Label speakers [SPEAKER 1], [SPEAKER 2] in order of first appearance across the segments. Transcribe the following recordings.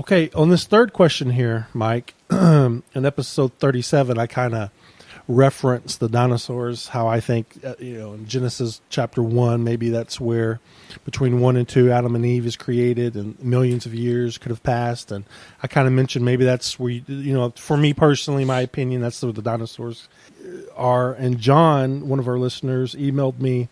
[SPEAKER 1] Okay, on this third question here, Mike, in episode 37, I kind of reference the dinosaurs, how I think, in Genesis chapter 1, maybe that's where between 1 and 2, Adam and Eve is created and millions of years could have passed. And I kind of mentioned maybe that's where, for me personally, my opinion, that's where the dinosaurs are. And John, one of our listeners, emailed me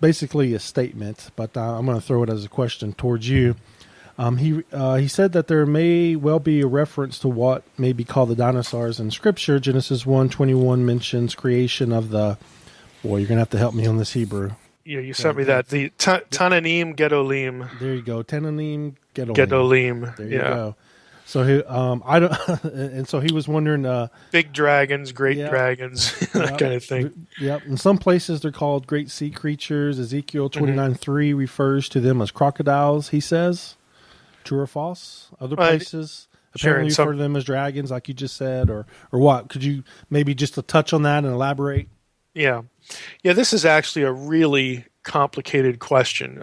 [SPEAKER 1] basically a statement, but I'm going to throw it as a question towards you. He said that there may well be a reference to what may be called the dinosaurs in Scripture. Genesis 1:21 mentions creation of the... Boy, you're going to have to help me on this Hebrew.
[SPEAKER 2] Yeah, you sent me that. The Tananim Gedolim.
[SPEAKER 1] There you go. Tananim Gedolim.
[SPEAKER 2] Gedolim.
[SPEAKER 1] There you go. So he, I don't, and so he was wondering.
[SPEAKER 2] Big dragons, great dragons, that kind of thing.
[SPEAKER 1] Yep. In some places, they're called great sea creatures. Ezekiel 29:3 refers to them as crocodiles. He says, true or false? Other places apparently refer to them as dragons, like you just said, or what? Could you maybe just touch on that and elaborate?
[SPEAKER 2] Yeah. This is actually a really complicated question.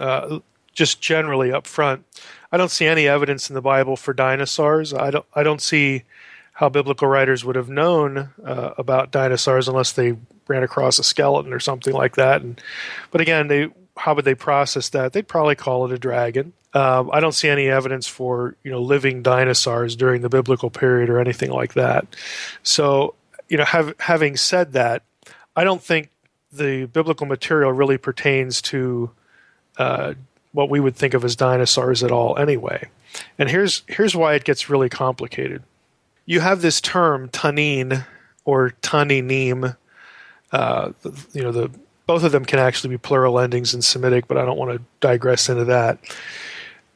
[SPEAKER 2] Just generally up front, I don't see any evidence in the Bible for dinosaurs. I don't see how biblical writers would have known about dinosaurs unless they ran across a skeleton or something like that. But again, how would they process that? They'd probably call it a dragon. I don't see any evidence for living dinosaurs during the biblical period or anything like that. So having said that, I don't think the biblical material really pertains to what we would think of as dinosaurs at all anyway. And here's why it gets really complicated. You have this term tanin or taninim. Both of them can actually be plural endings in Semitic, but I don't want to digress into that.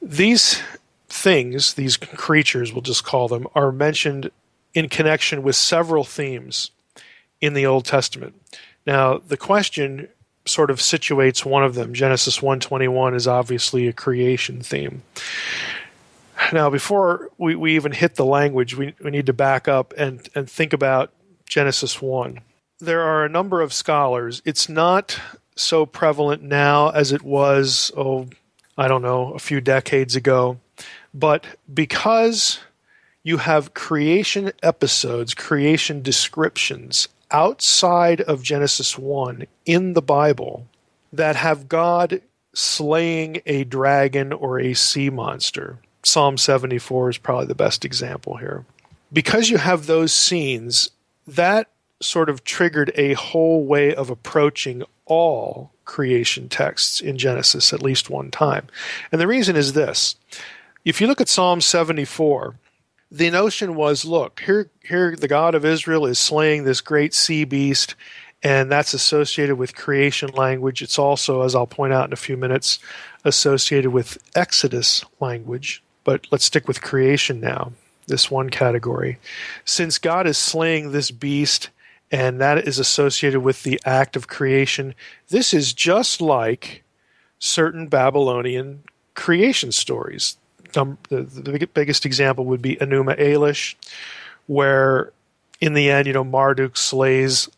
[SPEAKER 2] These things, these creatures, we'll just call them, are mentioned in connection with several themes in the Old Testament. Now, the question sort of situates one of them. Genesis 1:21 is obviously a creation theme. Now, before we even hit the language, we need to back up and think about Genesis 1. There are a number of scholars. It's not so prevalent now as it was, a few decades ago. But because you have creation episodes, creation descriptions outside of Genesis 1 in the Bible that have God slaying a dragon or a sea monster. Psalm 74 is probably the best example here. Because you have those scenes, that sort of triggered a whole way of approaching all creation texts in Genesis at least one time. And the reason is this. If you look at Psalm 74, the notion was, look, here the God of Israel is slaying this great sea beast, and that's associated with creation language. It's also, as I'll point out in a few minutes, associated with Exodus language. But let's stick with creation now, this one category. Since God is slaying this beast, and that is associated with the act of creation, this is just like certain Babylonian creation stories. The biggest example would be Enuma Elish, where in the end, Marduk slays,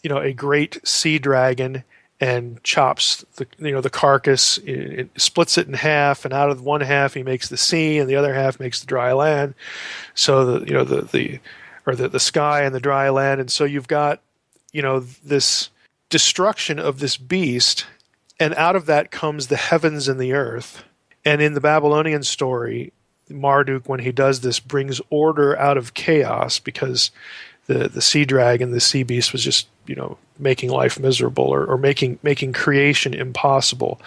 [SPEAKER 2] a great sea dragon and chops the carcass, it splits it in half, and out of one half he makes the sea, and the other half makes the dry land. So the sky and the dry land, and so you've got this destruction of this beast, and out of that comes the heavens and the earth. And in the Babylonian story, Marduk, when he does this, brings order out of chaos because the sea dragon, the sea beast, was just making life miserable or making creation impossible.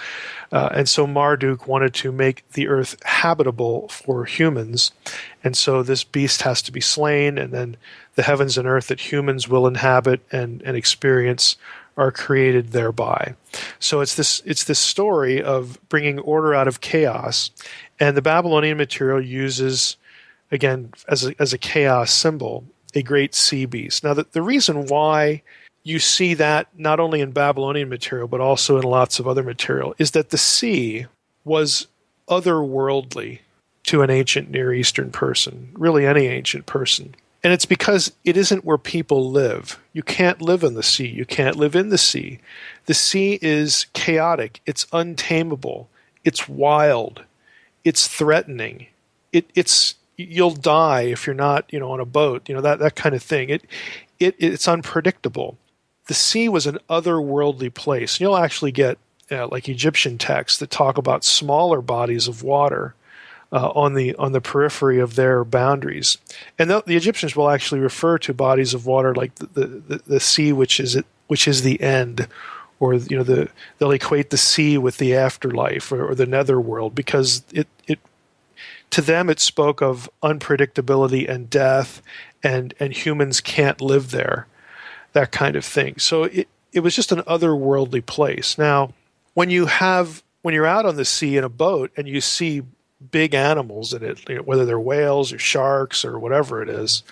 [SPEAKER 2] And so Marduk wanted to make the earth habitable for humans. And so this beast has to be slain, and then the heavens and earth that humans will inhabit and experience are created thereby. So it's this story of bringing order out of chaos, and the Babylonian material uses, again, as a chaos symbol, a great sea beast. Now, the reason why you see that not only in Babylonian material but also in lots of other material is that the sea was otherworldly to an ancient Near Eastern person, really any ancient person. And it's because it isn't where people live. You can't live in the sea. You can't live in the sea. The sea is chaotic. It's untamable. It's wild. It's threatening. it's you'll die if you're not, on a boat, that kind of thing. It's unpredictable. The sea was an otherworldly place. You'll actually get like Egyptian texts that talk about smaller bodies of water on the periphery of their boundaries, and the Egyptians will actually refer to bodies of water like the sea, which is the end, or they'll equate the sea with the afterlife or the netherworld, because it to them it spoke of unpredictability and death, and humans can't live there, that kind of thing. So it was just an otherworldly place. Now, when you're out on the sea in a boat and you see big animals in it, whether they're whales or sharks or whatever it is,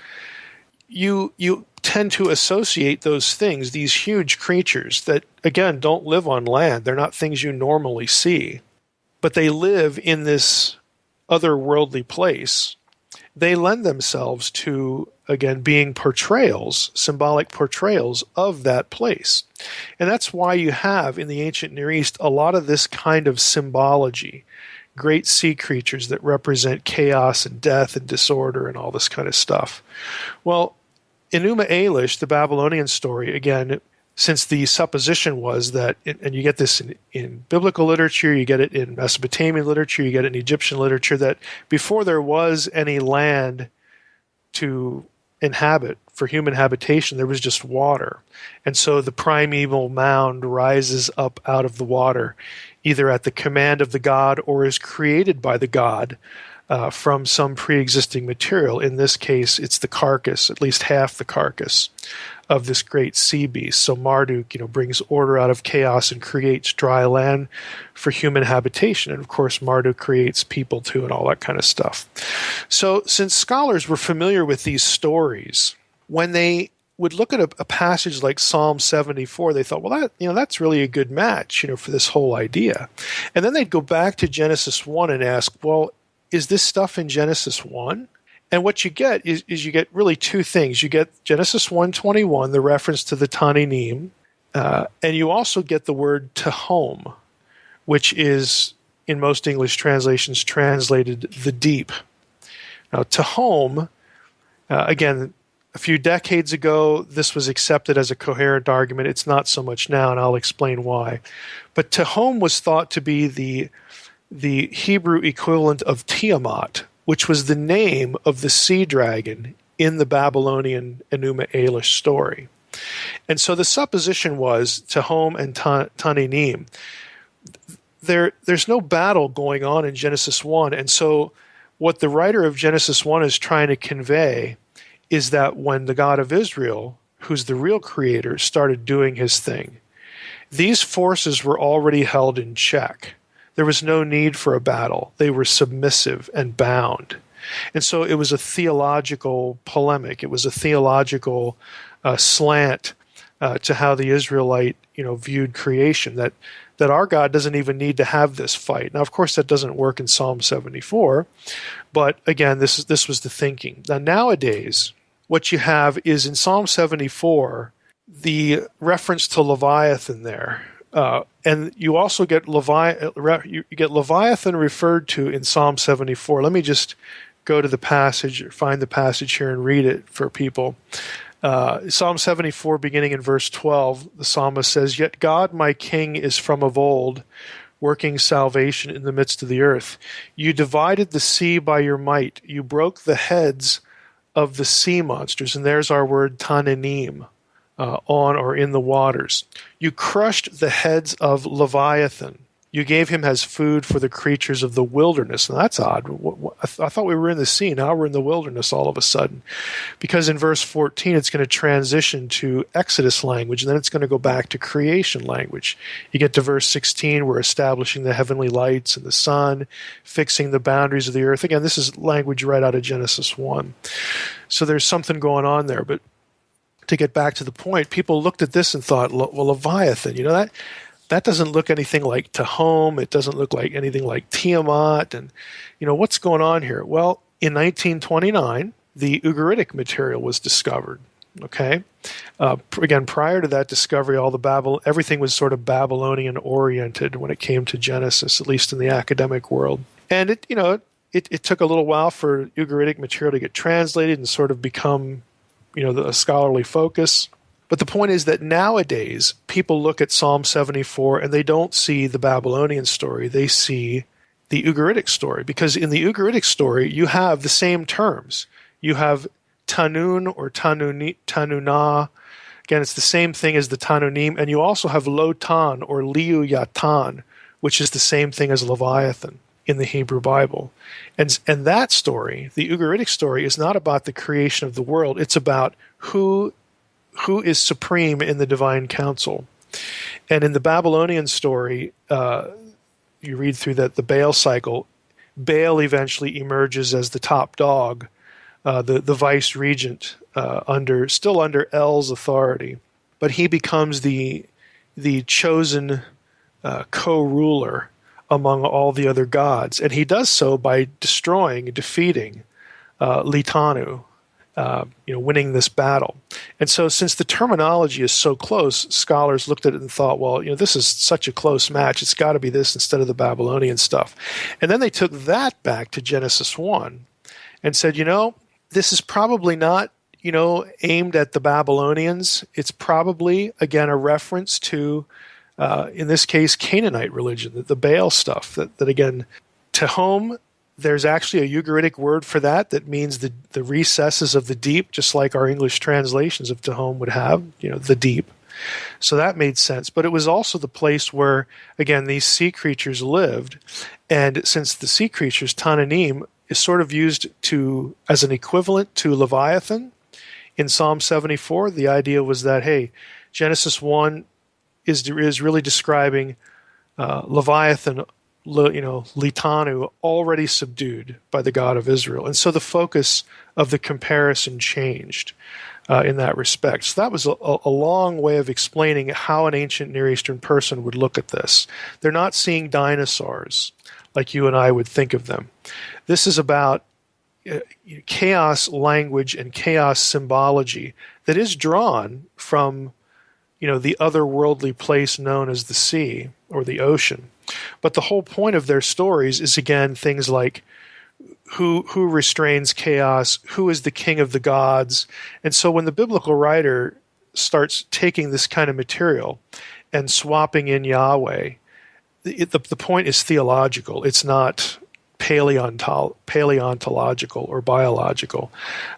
[SPEAKER 2] you tend to associate those things, these huge creatures that, again, don't live on land. They're not things you normally see, but they live in this otherworldly place. They lend themselves to, again, being portrayals, symbolic portrayals of that place. And that's why you have in the ancient Near East a lot of this kind of symbology. Great sea creatures that represent chaos and death and disorder and all this kind of stuff. Well, Enuma Elish, the Babylonian story, again, since the supposition was that, and you get this in biblical literature, you get it in Mesopotamian literature, you get it in Egyptian literature, that before there was any land to inhabit for human habitation, there was just water. And so the primeval mound rises up out of the water, either at the command of the god or is created by the god from some pre-existing material. In this case, it's the carcass, at least half the carcass of this great sea beast. So Marduk, brings order out of chaos and creates dry land for human habitation. And of course, Marduk creates people too and all that kind of stuff. So since scholars were familiar with these stories, when they would look at a passage like Psalm 74, they thought, well, that's really a good match, for this whole idea. And then they'd go back to Genesis 1 and ask, well, is this stuff in Genesis 1? And what you get is you get really two things. You get Genesis 1:21, the reference to the Tananim, and you also get the word Tehom, which is, in most English translations, translated the deep. Now, Tehom, again, a few decades ago, this was accepted as a coherent argument. It's not so much now, and I'll explain why. But Tehom was thought to be the Hebrew equivalent of Tiamat, which was the name of the sea dragon in the Babylonian Enuma Elish story. And so the supposition was Tehom and Tananim. There's no battle going on in Genesis 1, and so what the writer of Genesis 1 is trying to convey is that when the God of Israel, who's the real creator, started doing his thing, these forces were already held in check. There was no need for a battle. They were submissive and bound. And so it was a theological polemic. It was a theological slant to how the Israelite, viewed creation, that our God doesn't even need to have this fight. Now, of course, that doesn't work in Psalm 74, but again, this was the thinking. Now, nowadays, what you have is in Psalm 74, the reference to Leviathan there. And you also get Leviathan referred to in Psalm 74. Let me just go to the passage, or find the passage here and read it for people. Psalm 74, beginning in verse 12, the psalmist says, "Yet God, my King, is from of old, working salvation in the midst of the earth. You divided the sea by your might. You broke the heads of the sea monsters." And there's our word Tananim, on or in the waters. "You crushed the heads of Leviathan. You gave him as food for the creatures of the wilderness." Now that's odd. I thought we were in the sea. Now we're in the wilderness all of a sudden. Because in verse 14, it's going to transition to Exodus language, and then it's going to go back to creation language. You get to verse 16, we're establishing the heavenly lights and the sun, fixing the boundaries of the earth. Again, this is language right out of Genesis 1. So there's something going on there. But to get back to the point, people looked at this and thought, well, Leviathan, that doesn't look anything like Tehom. It doesn't look like anything like Tiamat. And, what's going on here? Well, in 1929, the Ugaritic material was discovered. Okay? Again, prior to that discovery, everything was sort of Babylonian oriented when it came to Genesis, at least in the academic world. And it took a little while for Ugaritic material to get translated and sort of become, a scholarly focus. But the point is that nowadays people look at Psalm 74 and they don't see the Babylonian story. They see the Ugaritic story, because in the Ugaritic story you have the same terms. You have Tanun or Tanuna. Again, it's the same thing as the Tanunim. And you also have Lotan or Liu Yatan, which is the same thing as Leviathan in the Hebrew Bible. And that story, the Ugaritic story, is not about the creation of the world. It's about who is supreme in the divine council. And in the Babylonian story, you read through the Baal cycle, Baal eventually emerges as the top dog, the vice regent, still under El's authority, but he becomes the chosen co-ruler among all the other gods, and he does so by defeating Litanu, winning this battle. And so, since the terminology is so close, scholars looked at it and thought, well, this is such a close match. It's got to be this instead of the Babylonian stuff. And then they took that back to Genesis 1 and said, this is probably not, aimed at the Babylonians. It's probably, again, a reference to, in this case, Canaanite religion, the Baal stuff. That again, to whom there's actually a Ugaritic word for that means the recesses of the deep, just like our English translations of Tehom would have, the deep. So that made sense. But it was also the place where, again, these sea creatures lived. And since the sea creatures, Tananim, is sort of used as an equivalent to Leviathan in Psalm 74, the idea was that, hey, Genesis 1 is really describing Leviathan, Litanu, already subdued by the God of Israel. And so the focus of the comparison changed in that respect. So that was a long way of explaining how an ancient Near Eastern person would look at this. They're not seeing dinosaurs like you and I would think of them. This is about chaos language and chaos symbology that is drawn from the otherworldly place known as the sea or the ocean. But the whole point of their stories is, again, things like who restrains chaos, who is the king of the gods. And so when the biblical writer starts taking this kind of material and swapping in Yahweh, the point is theological. It's not paleontological or biological.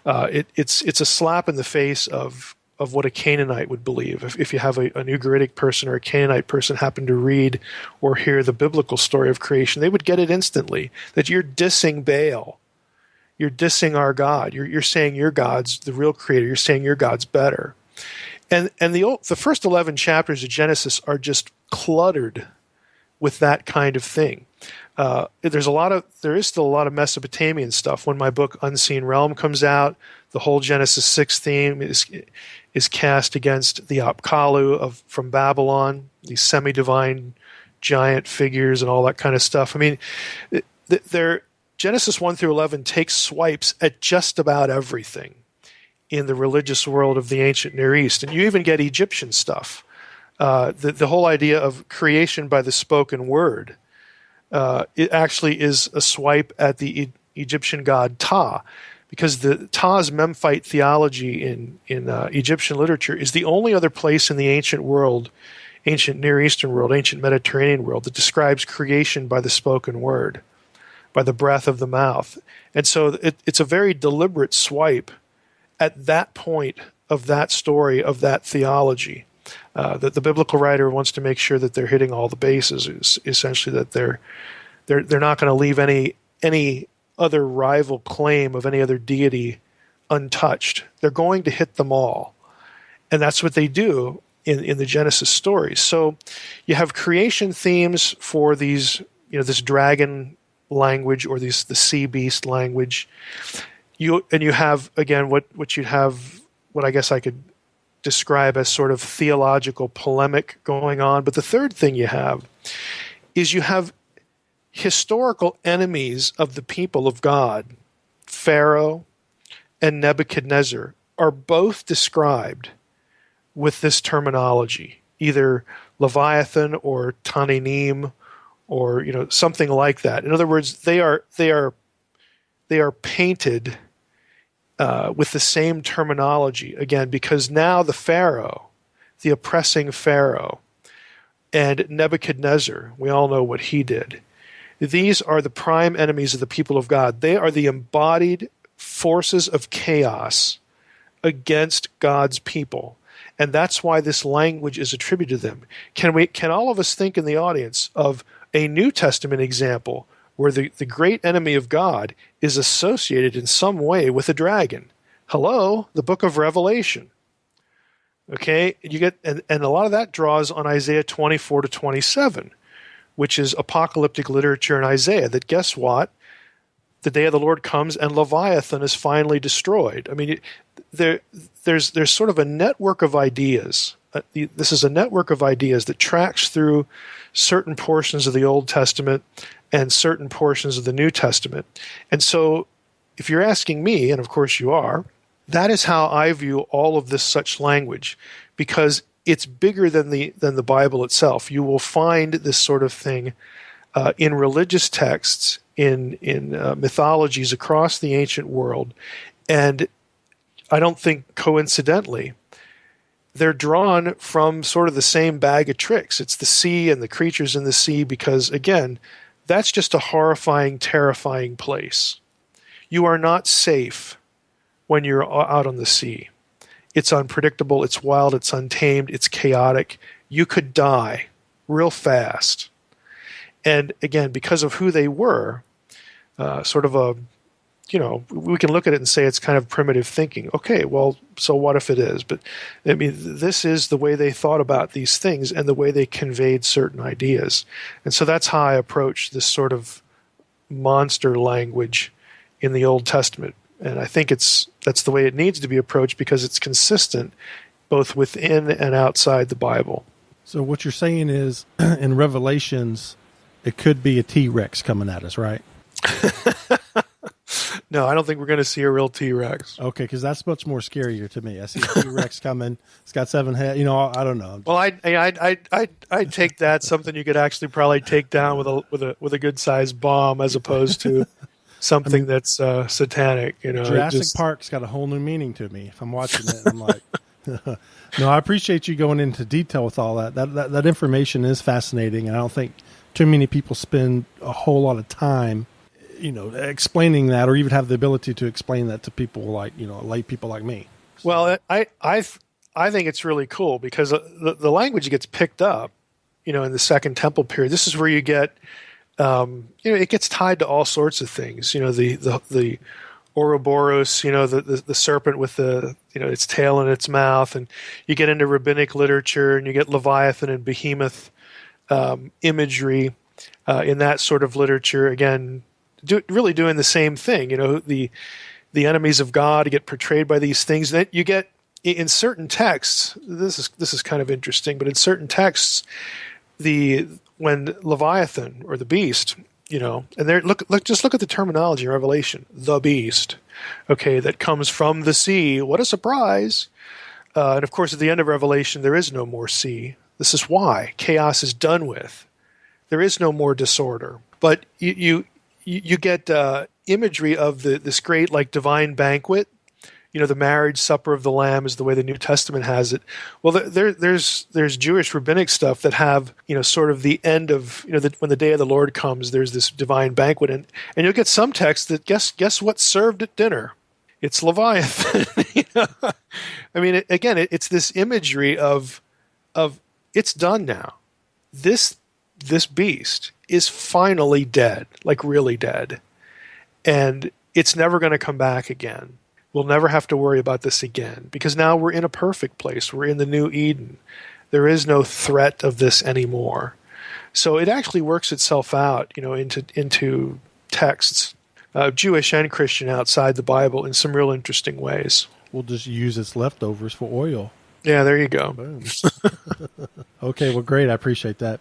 [SPEAKER 2] It's a slap in the face of what a Canaanite would believe. If you have an Ugaritic person or a Canaanite person happen to read or hear the biblical story of creation, they would get it instantly, that you're dissing Baal. You're dissing our God. You're saying your God's the real creator. You're saying your God's better. And the first 11 chapters of Genesis are just cluttered with that kind of thing. There is still a lot of Mesopotamian stuff. When my book Unseen Realm comes out, the whole Genesis 6 theme is cast against the Apkallu from Babylon, these semi-divine giant figures and all that kind of stuff. I mean, Genesis 1 through 11 takes swipes at just about everything in the religious world of the ancient Near East. And you even get Egyptian stuff. The whole idea of creation by the spoken word, it actually is a swipe at the Egyptian god Ptah, because the Ptah's Memphite theology in Egyptian literature is the only other place in the ancient world, ancient Near Eastern world, ancient Mediterranean world, that describes creation by the spoken word, by the breath of the mouth. And so it's a very deliberate swipe at that point of that story, of that theology. That the biblical writer wants to make sure that they're hitting all the bases, essentially that they're not going to leave any other rival claim of any other deity untouched. They're going to hit them all. And that's what they do in the Genesis stories. So you have creation themes for these, this dragon language or the sea beast language. You have, again, what you'd have, what I guess I could describe as sort of theological polemic going on. But the third thing you have is you have historical enemies of the people of God. Pharaoh and Nebuchadnezzar are both described with this terminology, either Leviathan or Tananim or something like that. In other words, they are they are painted with the same terminology again, because now the Pharaoh, the oppressing Pharaoh, and Nebuchadnezzar, we all know what he did. These are the prime enemies of the people of God. They are the embodied forces of chaos against God's people. And that's why this language is attributed to them. Can all of us think in the audience of a New Testament example where the great enemy of God is associated in some way with a dragon? Hello, the book of Revelation. Okay, you get and a lot of that draws on Isaiah 24 to 27, which is apocalyptic literature in Isaiah, that guess what? The day of the Lord comes and Leviathan is finally destroyed. I mean, there's sort of a network of ideas. This is a network of ideas that tracks through certain portions of the Old Testament and certain portions of the New Testament. And so if you're asking me, and of course you are, that is how I view all of this such language, because it's bigger than the Bible itself. You will find this sort of thing in religious texts, in mythologies across the ancient world, and I don't think coincidentally, they're drawn from sort of the same bag of tricks. It's the sea and the creatures in the sea, because again, that's just a horrifying, terrifying place. You are not safe when you're out on the sea. It's unpredictable, it's wild, it's untamed, it's chaotic. You could die real fast. And again, because of who they were, sort of a, we can look at it and say it's kind of primitive thinking. Okay, well, so what if it is? But I mean, this is the way they thought about these things and the way they conveyed certain ideas. And so that's how I approach this sort of monster language in the Old Testament. And I think that's the way it needs to be approached, because it's consistent both within and outside the Bible.
[SPEAKER 1] So what you're saying is, in Revelations, it could be a T-Rex coming at us, right?
[SPEAKER 2] No, I don't think we're going to see a real T-Rex.
[SPEAKER 1] Okay, because that's much more scarier to me. I see a T-Rex coming. It's got 7 heads. I don't know.
[SPEAKER 2] Well, I'd take that, something you could actually probably take down with a good sized bomb, as opposed to something that's satanic.
[SPEAKER 1] Jurassic Park's got a whole new meaning to me. If I'm watching it, I'm like, no, I appreciate you going into detail with all that. That information is fascinating, and I don't think too many people spend a whole lot of time, explaining that, or even have the ability to explain that to people like, lay people like me.
[SPEAKER 2] Well, I think it's really cool, because the language gets picked up, in the Second Temple period. This is where you get, it gets tied to all sorts of things. The Ouroboros, the serpent with the, its tail in its mouth, and you get into rabbinic literature, and you get Leviathan and Behemoth imagery in that sort of literature. Again, really doing the same thing. The enemies of God get portrayed by these things. That you get in certain texts. This is kind of interesting, but in certain texts, when Leviathan, or the beast, and there look at the terminology in Revelation, the beast, okay, that comes from the sea. What a surprise! And of course, at the end of Revelation, there is no more sea. This is why chaos is done with. There is no more disorder. But you get imagery of this great, like, divine banquet. The marriage supper of the Lamb is the way the New Testament has it. Well, there's Jewish rabbinic stuff that have, sort of the end of, when the day of the Lord comes, there's this divine banquet, and you'll get some texts that guess what's served at dinner? It's Leviathan. I mean, it's this imagery of it's done now. This beast is finally dead, like really dead, and it's never going to come back again. We'll never have to worry about this again, because now we're in a perfect place. We're in the new Eden. There is no threat of this anymore. So it actually works itself out, into texts, Jewish and Christian, outside the Bible, in some real interesting ways.
[SPEAKER 1] We'll just use its leftovers for oil.
[SPEAKER 2] Yeah, there you go.
[SPEAKER 1] Boom. Okay, well, great. I appreciate that.